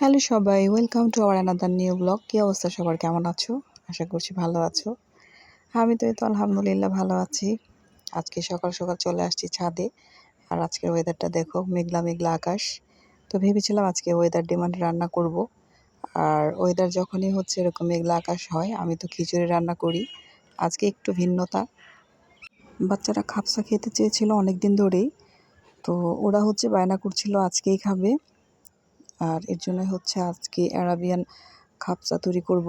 Hello সবাই, welcome to our another new blog. কী অবস্থা সবার, কেমন আছো? আশা করছি ভালো আছো। আমি তো আলহামদুলিল্লাহ ভালো আছি। আজকে সকাল সকাল চলে আসছি ছাদে। আর আজকের ওয়েদারটা দেখো, মেঘলা মেঘলা আকাশ। তো ভেবেছিলাম আজকে ওয়েদার ডিমান্ড রান্না করব। আর ওয়েদার যখনই হচ্ছে এরকম মেঘলা আকাশ হয়, আমি তো খিচুড়ি রান্না করি। আজকে একটু ভিন্নতা। বাচ্চারা খাপসা খেতে চেয়েছিল অনেক দিন ধরেই। তো ওরা হচ্ছে বায়না করছিল আজকেই খাবে। আর এর জন্য হচ্ছে আজকে অ্যারাবিয়ান খাপসা তৈরি করব।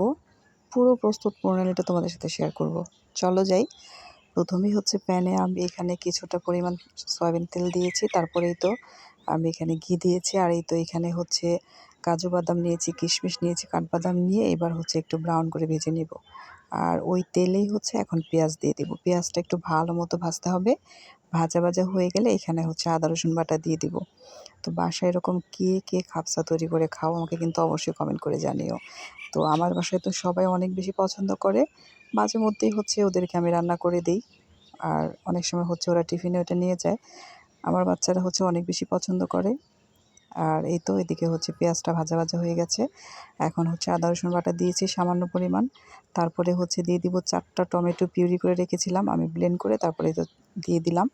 পুরো প্রস্তুত প্রণালীটা তোমাদের সাথে শেয়ার করব। চলো যাই। প্রথমেই হচ্ছে প্যানে আমি এখানে কিছুটা পরিমাণ সয়াবিন তেল দিয়েছি। তারপরেই তো আমি এখানে ঘি দিয়েছি। আর এই তো এখানে হচ্ছে কাজু বাদাম নিয়েছি, কিশমিশ নিয়েছি, কাঠবাদাম নিয়ে এবার হচ্ছে একটু ব্রাউন করে ভেজে নিব। আর ওই তেলেই হচ্ছে এখন পেঁয়াজ দিয়ে দেবো। পেঁয়াজটা একটু ভালো মতো ভাজতে হবে। ভাজা ভাজা হয়ে গেলে এখানে হচ্ছে আদা রসুন বাটা দিয়ে দিব। তো বাসায় এরকম কে কে খাপসা তৈরি করে খাও আমাকে কিন্তু অবশ্যই কমেন্ট করে জানিও। তো আমার বাসায় তো সবাই অনেক বেশি পছন্দ করে। মাঝে মধ্যেই হচ্ছে ওদেরকে আমি রান্না করে দিই। আর অনেক সময় হচ্ছে ওরা টিফিনে ওটা নিয়ে যায়। আমার বাচ্চারা হচ্ছে অনেক বেশি পছন্দ করে। আর এই তো এদিকে হচ্ছে পেঁয়াজটা ভাজা ভাজা হয়ে গেছে। এখন হচ্ছে আদা রসুন বাটা দিয়েছি সামান্য পরিমাণ। তারপরে হচ্ছে দিয়ে দিব 4টা টমেটো পিউরি করে রেখেছিলাম আমি ব্লেন্ড করে, তারপরে তো দিয়ে দিলাম।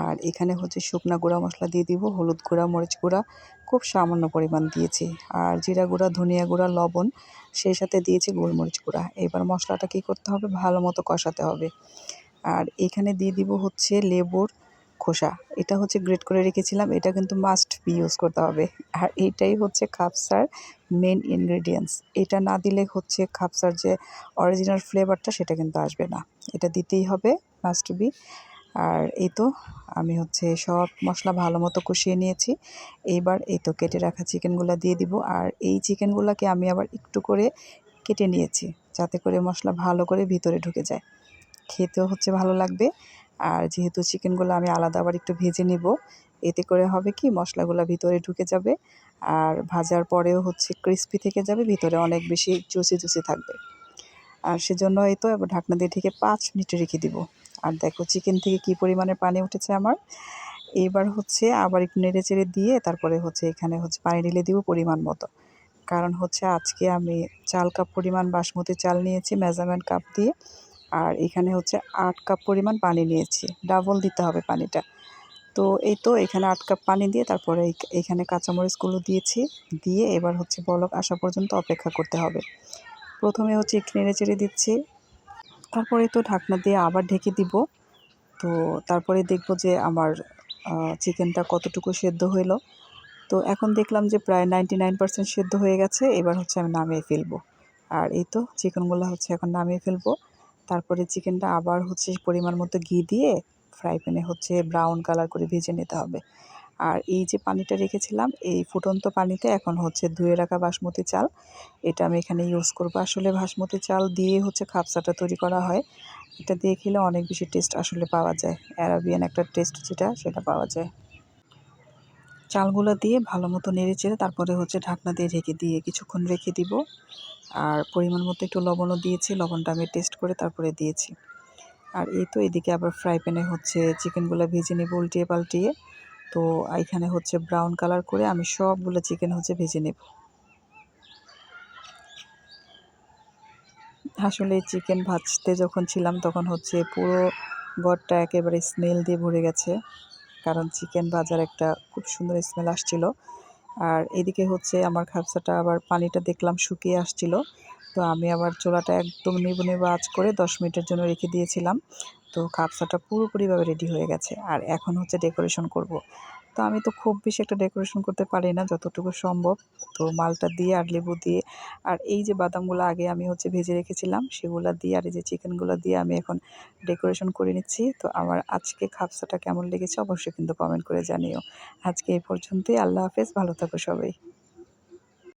আর এখানে হচ্ছে শুকনা গুঁড়া মশলা দিয়ে দিব, হলুদ গুঁড়া, মরিচ গুঁড়া খুব সামান্য পরিমাণ দিয়েছি। আর জিরা গুঁড়া, ধনিয়া গুঁড়া, লবণ, সেই সাথে দিয়েছি গোলমরিচ গুঁড়া। এবার মশলাটা কী করতে হবে, ভালো মতো কষাতে হবে। আর এখানে দিয়ে দিব হচ্ছে লেবুর খোসা। এটা হচ্ছে গ্রেট করে রেখেছিলাম। এটা কিন্তু মাস্ট বি ইউজ করতে হবে। আর এইটাই হচ্ছে খাপসার মেন ইনগ্রেডিয়েন্টস। এটা না দিলে হচ্ছে খাপসার যে অরিজিনাল ফ্লেভারটা সেটা কিন্তু আসবে না। এটা দিতেই হবে, মাস্ট বি। আর এই তো আমি হচ্ছে সব মশলা ভালো মতো কষিয়ে নিয়েছি। এইবার এই তো কেটে রাখা চিকেনগুলো দিয়ে দিব। আর এই চিকেনগুলোকে আমি আবার একটু করে কেটে নিয়েছি, যাতে করে মশলা ভালো করে ভিতরে ঢুকে যায়, খেতেও হচ্ছে ভালো লাগবে। আর যেহেতু চিকেনগুলো আমি আলাদা আবার একটু ভেজে নিব, এতে করে হবে কি মশলাগুলো ভিতরে ঢুকে যাবে। আর ভাজার পরেও হচ্ছে ক্রিস্পি থেকে যাবে, ভিতরে অনেক বেশি জুসি জুসি থাকবে। আর সেজন্য এই তো এবার ঢাকনা দিয়ে ঢেকে 5 মিনিট রেখে দিব। আর দেখো চিকেন থেকে কি পরিমাণে পানি উঠেছে আমার। এইবার হচ্ছে আবার একটু নেড়ে চেড়ে দিয়ে তারপরে হচ্ছে এখানে হচ্ছে পানি ঢেলে দিব পরিমাণ মতো। কারণ হচ্ছে আজকে আমি 4 কাপ পরিমাণ বাসমতি চাল নিয়েছি মেজারমেন্ট কাপ দিয়ে। আর এখানে হচ্ছে 8 কাপ পরিমাণ পানি নিয়েছি, ডাবল দিতে হবে পানিটা। তো এই তো এখানে 8 কাপ পানি দিয়ে তারপরে এখানে কাঁচামরিচগুলো দিয়েছি। দিয়ে এবার হচ্ছে বলক আসা পর্যন্ত অপেক্ষা করতে হবে। প্রথমে হচ্ছে একটু নেড়ে চেড়ে দিচ্ছি, তারপরে তো ঢাকনা দিয়ে আবার ঢেকে দিব। তো তারপরে দেখব যে আমার চিকেনটা কতটুকু সেদ্ধ হইলো। তো এখন দেখলাম যে প্রায় 99% সেদ্ধ হয়ে গেছে। এবার হচ্ছে আমি নামিয়ে ফেলবো। আর এই তো চিকেনগুলো হচ্ছে এখন নামিয়ে ফেলবো। তারপরে চিকেনটা আবার হচ্ছে পরিমাণ মতো ঘি দিয়ে ফ্রাই প্যানে হচ্ছে ব্রাউন কালার করে ভেজে নিতে হবে। আর এই যে পানিটা রেখেছিলাম, এই ফুটন্ত পানিতে এখন হচ্ছে ধুয়ে রাখা বাসমতি চাল, এটা আমি এখানে ইউজ করব। আসলে বাসমতি চাল দিয়ে হচ্ছে খাপসাটা তৈরি করা হয়। এটা দিয়ে খেলে অনেক বেশি টেস্ট আসলে পাওয়া যায়, অ্যারাবিয়ান একটা টেস্ট যেটা সেটা পাওয়া যায়। চালগুলো দিয়ে ভালো মতো নেড়ে চেড়ে তারপরে হচ্ছে ঢাকনা দিয়ে ঢেকে দিয়ে কিছুক্ষণ রেখে দিব। আর পরিমাণ মতো একটু লবণও দিয়েছি, লবণটা আমি টেস্ট করে তারপরে দিয়েছি। আর এই তো এদিকে আবার ফ্রাই প্যানে হচ্ছে চিকেনগুলো ভেজে নেব উল্টিয়ে পাল্টিয়ে। তো এখানে হচ্ছে ব্রাউন কালার করে আমি সবগুলো চিকেন হচ্ছে ভেজে নেব। আসলে চিকেন ভাজতে যখন ছিলাম তখন হচ্ছে পুরো ঘরটা একেবারে স্মেল দিয়ে ভরে গেছে, কারণ চিকেন ভাজার একটা খুব সুন্দর স্মেল আসছিল। আর এদিকে হচ্ছে আমার খাবসাটা আবার পানিটা দেখলাম শুকিয়ে আসছিল। তো আমি আবার চুলাটা একদম নেবু নেবু আঁচ করে 10 মিনিটের জন্য রেখে দিয়েছিলাম। তো খাবসাটা পুরোপুরিভাবে রেডি হয়ে গেছে। আর এখন হচ্ছে ডেকোরেশন করব। তো আমি তো খুব বেশি একটা ডেকোরেশন করতে পারি না, যতটুকু সম্ভব। তো মালটা দিয়ে আর লেবু দিয়ে আর এই যে বাদামগুলো আগে আমি হচ্ছে ভেজে রেখেছিলাম সেগুলো দিয়ে আর এই যে চিকেনগুলো দিয়ে আমি এখন ডেকোরেশন করে নিচ্ছি। তো আমার আজকে খাবসাটা কেমন লেগেছে অবশ্যই কিন্তু কমেন্ট করে জানিও। আজকে এই পর্যন্তই। আল্লাহ হাফেজ, ভালো থাকো সবাই।